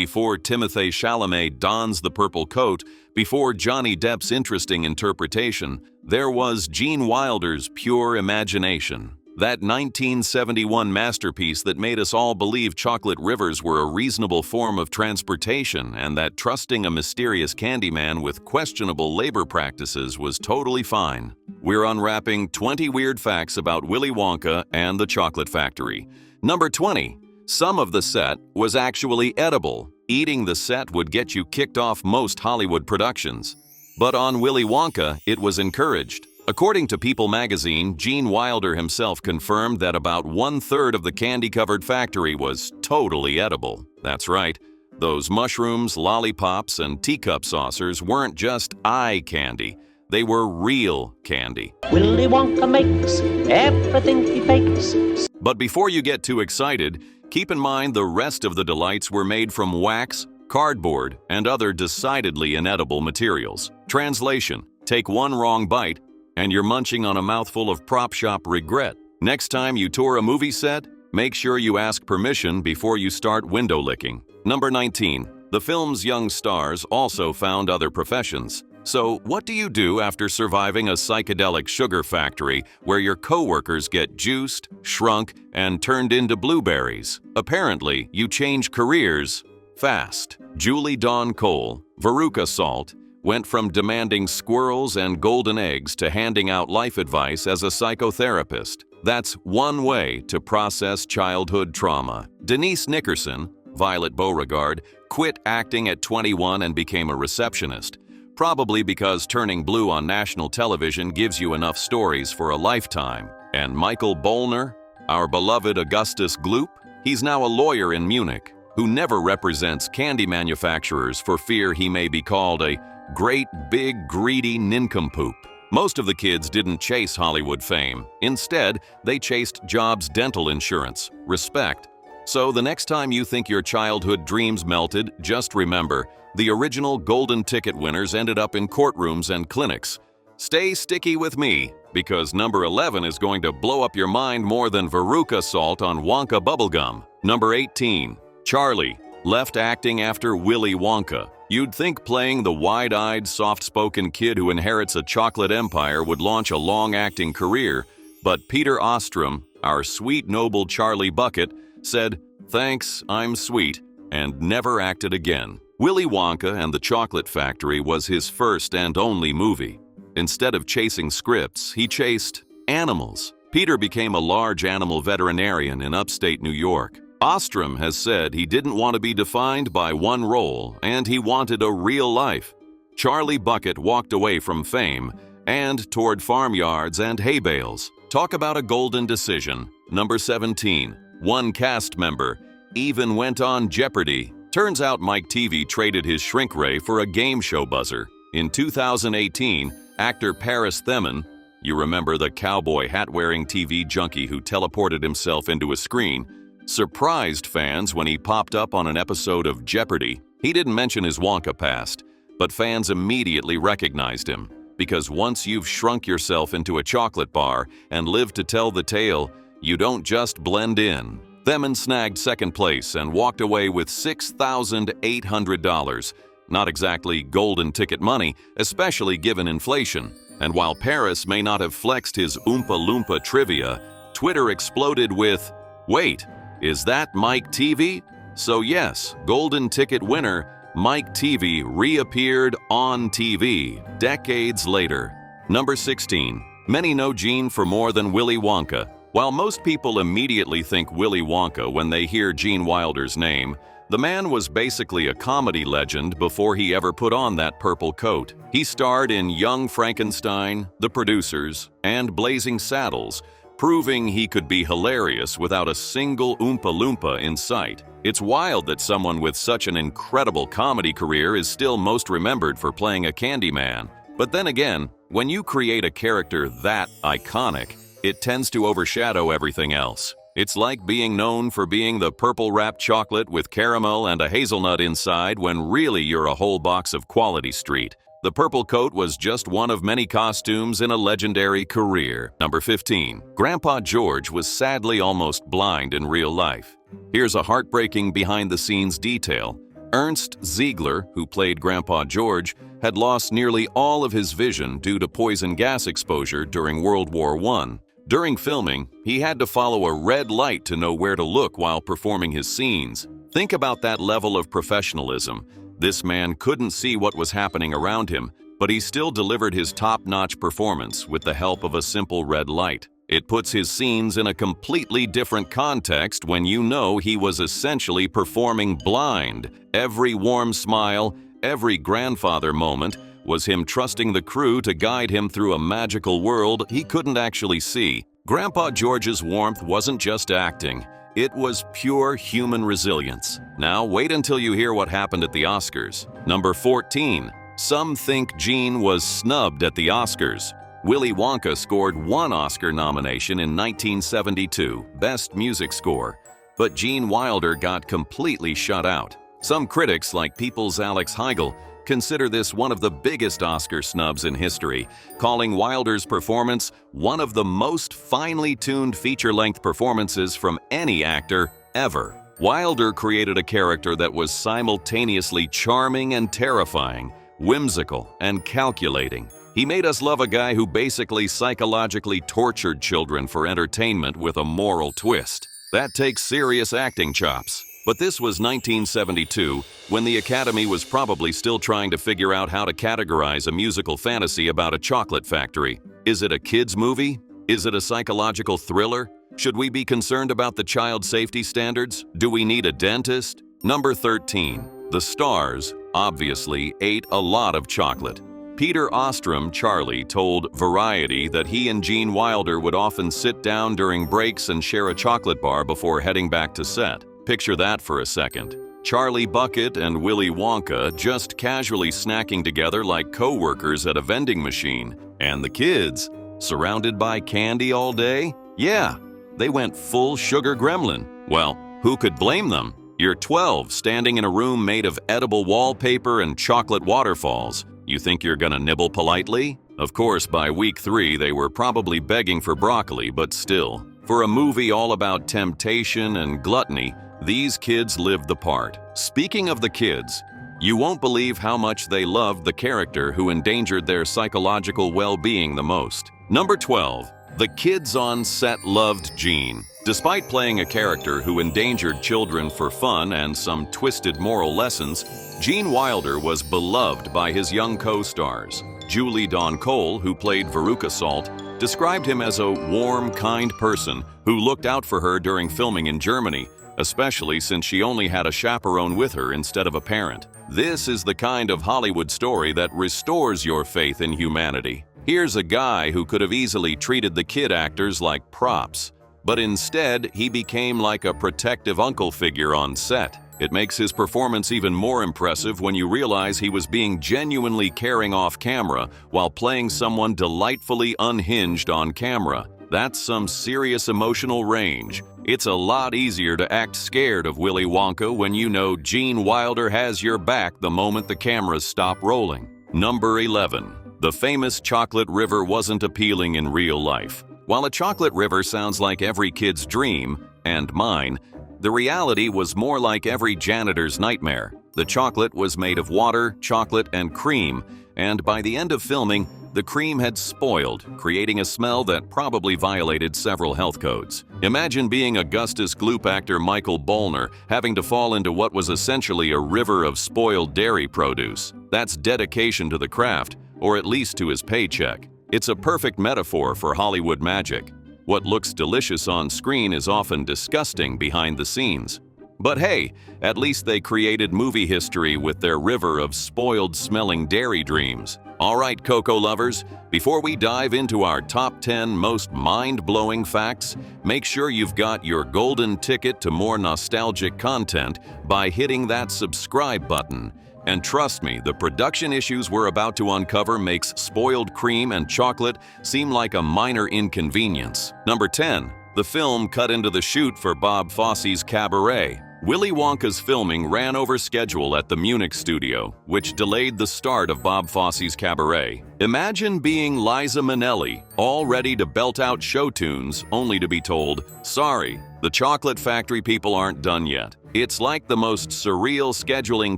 before Timothée Chalamet dons the purple coat, before Johnny Depp's interesting interpretation, there was Gene Wilder's pure imagination. That 1971 masterpiece that made us all believe chocolate rivers were a reasonable form of transportation and that trusting a mysterious Candyman with questionable labor practices was totally fine. We're unwrapping 20 weird facts about Willy Wonka and the Chocolate Factory. Number 20. Some of the set was actually edible. Eating the set would get you kicked off most Hollywood productions. But on Willy Wonka, it was encouraged. According to People magazine, Gene Wilder himself confirmed that about 1/3 of the candy-covered factory was totally edible. That's right. Those mushrooms, lollipops, and teacup saucers weren't just eye candy. They were real candy. Willy Wonka makes everything he bakes. But before you get too excited, keep in mind the rest of the delights were made from wax, cardboard, and other decidedly inedible materials. Translation: take one wrong bite, and you're munching on a mouthful of prop shop regret. Next time you tour a movie set, make sure you ask permission before you start window licking. Number 19. The film's young stars also found other professions. So, what do you do after surviving a psychedelic sugar factory where your coworkers get juiced, shrunk, and turned into blueberries? Apparently, you change careers fast. Julie Dawn Cole, Veruca Salt, went from demanding squirrels and golden eggs to handing out life advice as a psychotherapist. That's one way to process childhood trauma. Denise Nickerson, Violet Beauregarde, quit acting at 21 and became a receptionist, probably because turning blue on national television gives you enough stories for a lifetime. And Michael Bollner, our beloved Augustus Gloop, he's now a lawyer in Munich, who never represents candy manufacturers for fear he may be called a great, big, greedy nincompoop. Most of the kids didn't chase Hollywood fame. Instead, they chased Jobs' dental insurance, respect. So the next time you think your childhood dreams melted, just remember, the original golden ticket winners ended up in courtrooms and clinics. Stay sticky with me, because number 11 is going to blow up your mind more than Veruca Salt on Wonka bubblegum. Number 18. Charlie left acting after Willy Wonka. You'd think playing the wide-eyed, soft-spoken kid who inherits a chocolate empire would launch a long acting career, but Peter Ostrom, our sweet, noble Charlie Bucket, said, "Thanks, I'm sweet," and never acted again. Willy Wonka and the Chocolate Factory was his first and only movie. Instead of chasing scripts, he chased animals. Peter became a large animal veterinarian in upstate New York. Ostrom has said he didn't want to be defined by one role, and he wanted a real life. Charlie Bucket walked away from fame and toward farmyards and hay bales. Talk about a golden decision. Number 17. One cast member even went on Jeopardy! Turns out Mike Teavee traded his shrink ray for a game show buzzer. In 2018, actor Paris Themin, you remember the cowboy hat-wearing TV junkie who teleported himself into a screen, surprised fans when he popped up on an episode of Jeopardy! He didn't mention his Wonka past, but fans immediately recognized him, because once you've shrunk yourself into a chocolate bar and lived to tell the tale, you don't just blend in. Themin snagged second place and walked away with $6,800. Not exactly golden ticket money, especially given inflation. And while Paris may not have flexed his Oompa Loompa trivia, Twitter exploded with, "Wait, is that Mike Teavee?" So yes, golden ticket winner Mike Teavee reappeared on TV decades later. Number 16. Many know Gene for more than Willy Wonka. While most people immediately think Willy Wonka when they hear Gene Wilder's name, the man was basically a comedy legend before he ever put on that purple coat. He starred in Young Frankenstein, The Producers, and Blazing Saddles, proving he could be hilarious without a single Oompa Loompa in sight. It's wild that someone with such an incredible comedy career is still most remembered for playing a Candyman. But then again, when you create a character that iconic, it tends to overshadow everything else. It's like being known for being the purple-wrapped chocolate with caramel and a hazelnut inside when really you're a whole box of Quality Street. The purple coat was just one of many costumes in a legendary career. Number 15. Grandpa George was sadly almost blind in real life. Here's a heartbreaking behind-the-scenes detail. Ernst Ziegler, who played Grandpa George, had lost nearly all of his vision due to poison gas exposure during World War I. During filming, he had to follow a red light to know where to look while performing his scenes. Think about that level of professionalism. This man couldn't see what was happening around him, but he still delivered his top-notch performance with the help of a simple red light. It puts his scenes in a completely different context when you know he was essentially performing blind. Every warm smile, every grandfather moment was him trusting the crew to guide him through a magical world he couldn't actually see. Grandpa George's warmth wasn't just acting. It was pure human resilience. Now wait until you hear what happened at the Oscars. Number 14. Some think Gene was snubbed at the Oscars. Willy Wonka scored one Oscar nomination in 1972, Best Music Score, but Gene Wilder got completely shut out. Some critics, like People's Alex Heigl, consider this one of the biggest Oscar snubs in history, calling Wilder's performance one of the most finely tuned feature-length performances from any actor ever. Wilder created a character that was simultaneously charming and terrifying, whimsical and calculating. He made us love a guy who basically psychologically tortured children for entertainment with a moral twist. That takes serious acting chops. But this was 1972, when the Academy was probably still trying to figure out how to categorize a musical fantasy about a chocolate factory. Is it a kids' movie? Is it a psychological thriller? Should we be concerned about the child safety standards? Do we need a dentist? Number 13. The stars obviously ate a lot of chocolate. Peter Ostrom, Charlie, told Variety that he and Gene Wilder would often sit down during breaks and share a chocolate bar before heading back to set. Picture that for a second. Charlie Bucket and Willy Wonka just casually snacking together like co-workers at a vending machine. And the kids, surrounded by candy all day? Yeah, they went full sugar gremlin. Well, who could blame them? You're 12, standing in a room made of edible wallpaper and chocolate waterfalls. You think you're gonna nibble politely? Of course, by week 3, they were probably begging for broccoli, but still. For a movie all about temptation and gluttony, these kids lived the part. Speaking of the kids, you won't believe how much they loved the character who endangered their psychological well-being the most. Number 12. The kids on set loved Gene. Despite playing a character who endangered children for fun and some twisted moral lessons, Gene Wilder was beloved by his young co-stars. Julie Dawn Cole, who played Veruca Salt, described him as a warm, kind person who looked out for her during filming in Germany, especially since she only had a chaperone with her instead of a parent. This is the kind of Hollywood story that restores your faith in humanity. Here's a guy who could have easily treated the kid actors like props, but instead he became like a protective uncle figure on set. It makes his performance even more impressive when you realize he was being genuinely caring off camera while playing someone delightfully unhinged on camera. That's some serious emotional range. It's a lot easier to act scared of Willy Wonka when you know Gene Wilder has your back the moment the cameras stop rolling. Number 11. The famous chocolate river wasn't appealing in real life. While a chocolate river sounds like every kid's dream, and mine, the reality was more like every janitor's nightmare. The chocolate was made of water, chocolate, and cream, and by the end of filming, the cream had spoiled, creating a smell that probably violated several health codes. Imagine being Augustus Gloop actor Michael Bollner having to fall into what was essentially a river of spoiled dairy produce. That's dedication to the craft, or at least to his paycheck. It's a perfect metaphor for Hollywood magic. What looks delicious on screen is often disgusting behind the scenes. But hey, at least they created movie history with their river of spoiled-smelling dairy dreams. All right, Coco lovers, before we dive into our top 10 most mind-blowing facts, make sure you've got your golden ticket to more nostalgic content by hitting that subscribe button. And trust me, the production issues we're about to uncover makes spoiled cream and chocolate seem like a minor inconvenience. Number 10. The film cut into the shoot for Bob Fosse's Cabaret. Willy Wonka's filming ran over schedule at the Munich studio, which delayed the start of Bob Fosse's cabaret. Imagine being Liza Minnelli, all ready to belt out show tunes, only to be told, "Sorry, the chocolate factory people aren't done yet." It's like the most surreal scheduling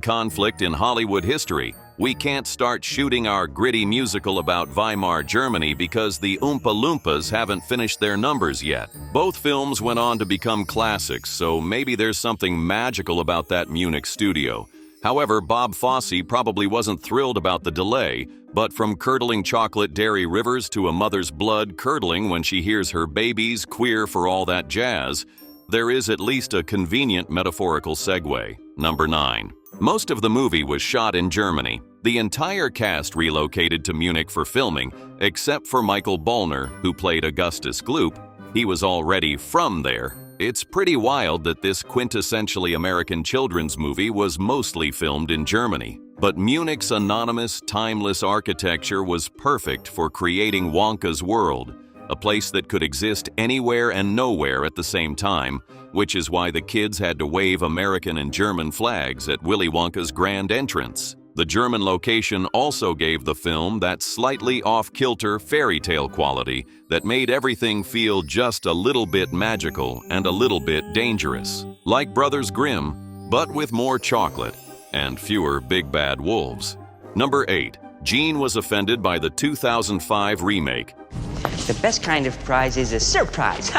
conflict in Hollywood history. We can't start shooting our gritty musical about Weimar Germany because the Oompa Loompas haven't finished their numbers yet. Both films went on to become classics, so maybe there's something magical about that Munich studio. However, Bob Fosse probably wasn't thrilled about the delay, but from curdling chocolate dairy rivers to a mother's blood curdling when she hears her baby's queer for all that jazz, there is at least a convenient metaphorical segue. Number 9. Most of the movie was shot in Germany. The entire cast relocated to Munich for filming, except for Michael Bollner, who played Augustus Gloop. He was already from there. It's pretty wild that this quintessentially American children's movie was mostly filmed in Germany. But Munich's anonymous, timeless architecture was perfect for creating Wonka's world, a place that could exist anywhere and nowhere at the same time, which is why the kids had to wave American and German flags at Willy Wonka's grand entrance. The German location also gave the film that slightly off-kilter fairy tale quality that made everything feel just a little bit magical and a little bit dangerous. Like Brothers Grimm, but with more chocolate and fewer big bad wolves. Number 8. Gene was offended by the 2005 remake. The best kind of prize is a surprise.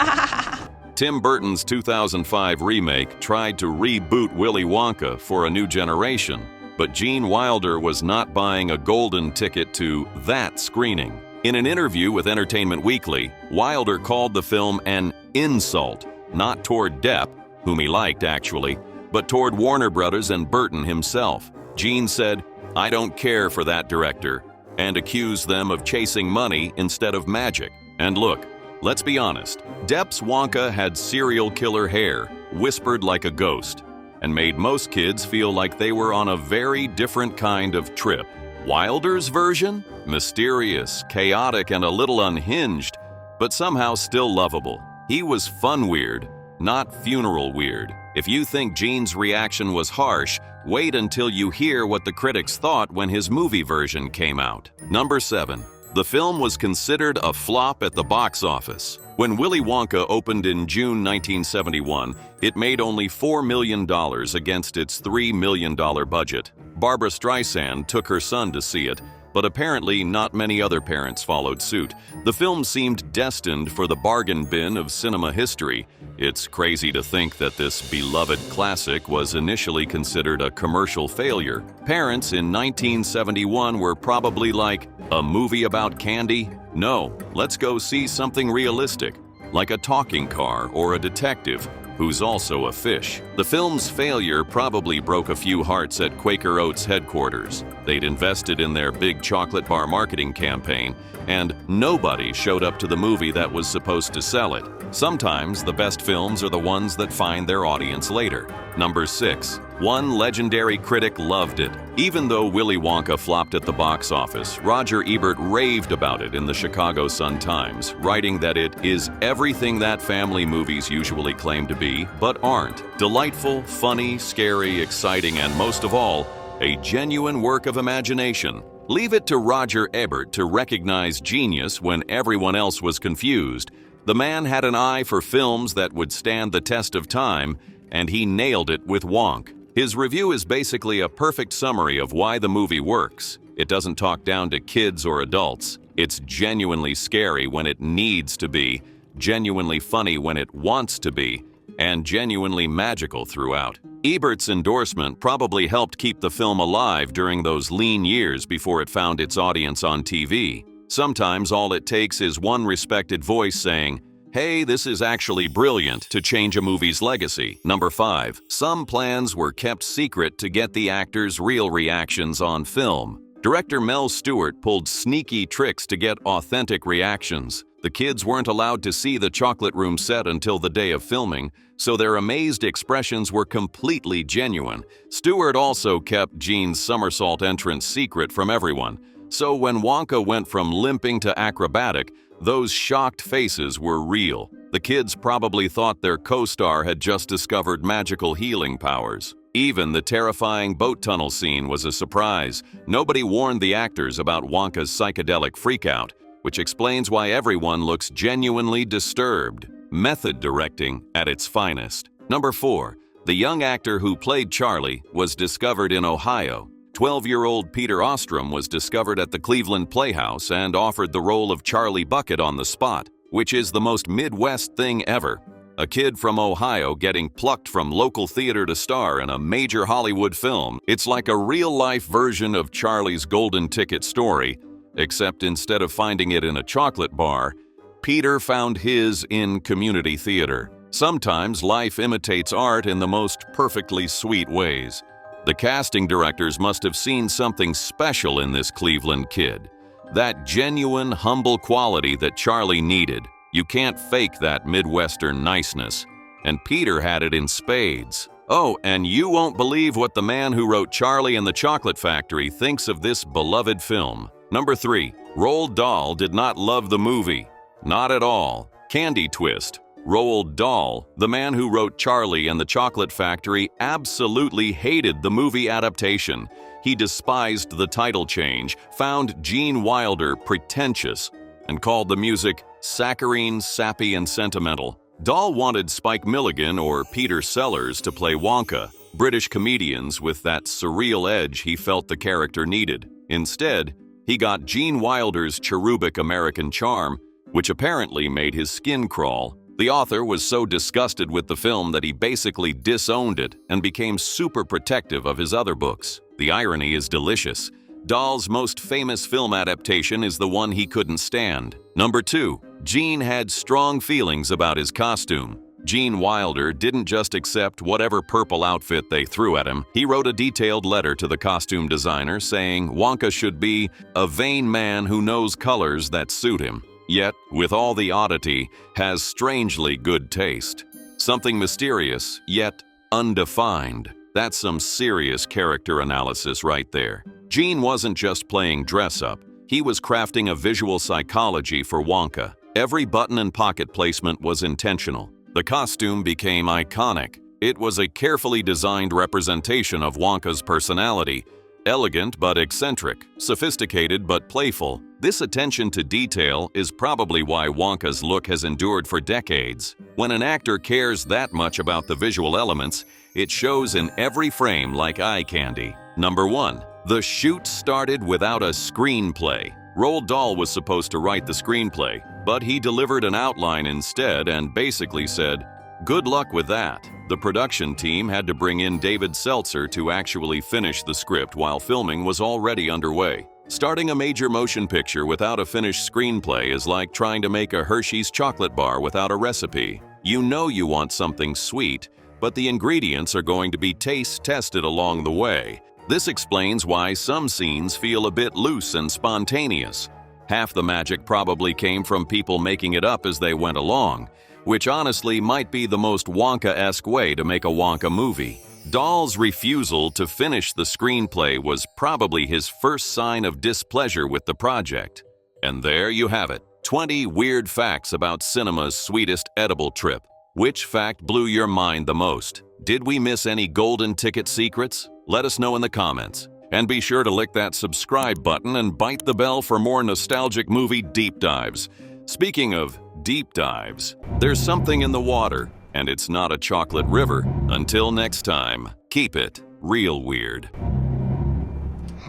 Tim Burton's 2005 remake tried to reboot Willy Wonka for a new generation, but Gene Wilder was not buying a golden ticket to that screening. In an interview with Entertainment Weekly, Wilder called the film an insult, not toward Depp, whom he liked actually, but toward Warner Brothers and Burton himself. Gene said, "I don't care for that director," and accused them of chasing money instead of magic. And look, let's be honest, Depp's Wonka had serial killer hair, whispered like a ghost, and made most kids feel like they were on a very different kind of trip. Wilder's version? Mysterious, chaotic, and a little unhinged, but somehow still lovable. He was fun weird, not funeral weird. If you think Gene's reaction was harsh, wait until you hear what the critics thought when his movie version came out. Number 7. The film was considered a flop at the box office. When Willy Wonka opened in June 1971, it made only $4 million against its $3 million budget. Barbra Streisand took her son to see it, but apparently not many other parents followed suit. The film seemed destined for the bargain bin of cinema history. It's crazy to think that this beloved classic was initially considered a commercial failure. Parents in 1971 were probably like, "A movie about candy? No, let's go see something realistic, like a talking car or a detective who's also a fish." The film's failure probably broke a few hearts at Quaker Oats headquarters. They'd invested in their big chocolate bar marketing campaign, and nobody showed up to the movie that was supposed to sell it. Sometimes the best films are the ones that find their audience later. Number 6. One legendary critic loved it. Even though Willy Wonka flopped at the box office, Roger Ebert raved about it in the Chicago Sun-Times, writing that it is everything that family movies usually claim to be, but aren't. Delightful, funny, scary, exciting, and most of all, a genuine work of imagination. Leave it to Roger Ebert to recognize genius when everyone else was confused. The man had an eye for films that would stand the test of time, and he nailed it with Wonk. His review is basically a perfect summary of why the movie works. It doesn't talk down to kids or adults. It's genuinely scary when it needs to be, genuinely funny when it wants to be, and genuinely magical throughout. Ebert's endorsement probably helped keep the film alive during those lean years before it found its audience on TV. Sometimes all it takes is one respected voice saying, "Hey, this is actually brilliant," to change a movie's legacy. Number 5. Some plans were kept secret to get the actors' real reactions on film. Director Mel Stewart pulled sneaky tricks to get authentic reactions. The kids weren't allowed to see the chocolate room set until the day of filming, so their amazed expressions were completely genuine. Stewart also kept Gene's somersault entrance secret from everyone. So when Wonka went from limping to acrobatic, those shocked faces were real. The kids probably thought their co-star had just discovered magical healing powers. Even the terrifying boat tunnel scene was a surprise. Nobody warned the actors about Wonka's psychedelic freakout, which explains why everyone looks genuinely disturbed. Method directing at its finest. Number 4. The young actor who played Charlie was discovered in Ohio. 12-year-old Peter Ostrom was discovered at the Cleveland Playhouse and offered the role of Charlie Bucket on the spot, which is the most Midwest thing ever. A kid from Ohio getting plucked from local theater to star in a major Hollywood film. It's like a real-life version of Charlie's golden ticket story, except instead of finding it in a chocolate bar, Peter found his in community theater. Sometimes life imitates art in the most perfectly sweet ways. The casting directors must have seen something special in this Cleveland kid. That genuine, humble quality that Charlie needed. You can't fake that Midwestern niceness. And Peter had it in spades. Oh, and you won't believe what the man who wrote Charlie and the Chocolate Factory thinks of this beloved film. Number 3. Roald Dahl did not love the movie. Not at all. Candy twist. Roald Dahl, the man who wrote Charlie and the Chocolate Factory, absolutely hated the movie adaptation. He despised the title change, found Gene Wilder pretentious, and called the music saccharine, sappy, and sentimental. Dahl wanted Spike Milligan or Peter Sellers to play Wonka, British comedians with that surreal edge he felt the character needed. Instead, he got Gene Wilder's cherubic American charm, which apparently made his skin crawl. The author was so disgusted with the film that he basically disowned it and became super protective of his other books. The irony is delicious. Dahl's most famous film adaptation is the one he couldn't stand. Number 2. Gene had strong feelings about his costume. Gene Wilder didn't just accept whatever purple outfit they threw at him. He wrote a detailed letter to the costume designer saying Wonka should be a vain man who knows colors that suit him, yet, with all the oddity, has strangely good taste. Something mysterious, yet undefined. That's some serious character analysis right there. Gene wasn't just playing dress-up. He was crafting a visual psychology for Wonka. Every button and pocket placement was intentional. The costume became iconic. It was a carefully designed representation of Wonka's personality. Elegant but eccentric, sophisticated but playful. This attention to detail is probably why Wonka's look has endured for decades. When an actor cares that much about the visual elements, it shows in every frame like eye candy. Number 1. The shoot started without a screenplay. Roald Dahl was supposed to write the screenplay, but he delivered an outline instead and basically said, "Good luck with that." The production team had to bring in David Seltzer to actually finish the script while filming was already underway. Starting a major motion picture without a finished screenplay is like trying to make a Hershey's chocolate bar without a recipe. You know you want something sweet, but the ingredients are going to be taste tested along the way. This explains why some scenes feel a bit loose and spontaneous. Half the magic probably came from people making it up as they went along, which honestly might be the most Wonka-esque way to make a Wonka movie. Dahl's refusal to finish the screenplay was probably his first sign of displeasure with the project. And there you have it, 20 weird facts about cinema's sweetest edible trip. Which fact blew your mind the most? Did we miss any golden ticket secrets? Let us know in the comments. And be sure to lick that subscribe button and bite the bell for more nostalgic movie deep dives. Speaking of deep dives, there's something in the water, and it's not a chocolate river. Until next time, keep it real weird.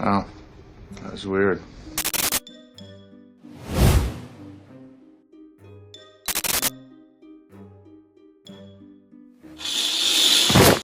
Wow, that was weird.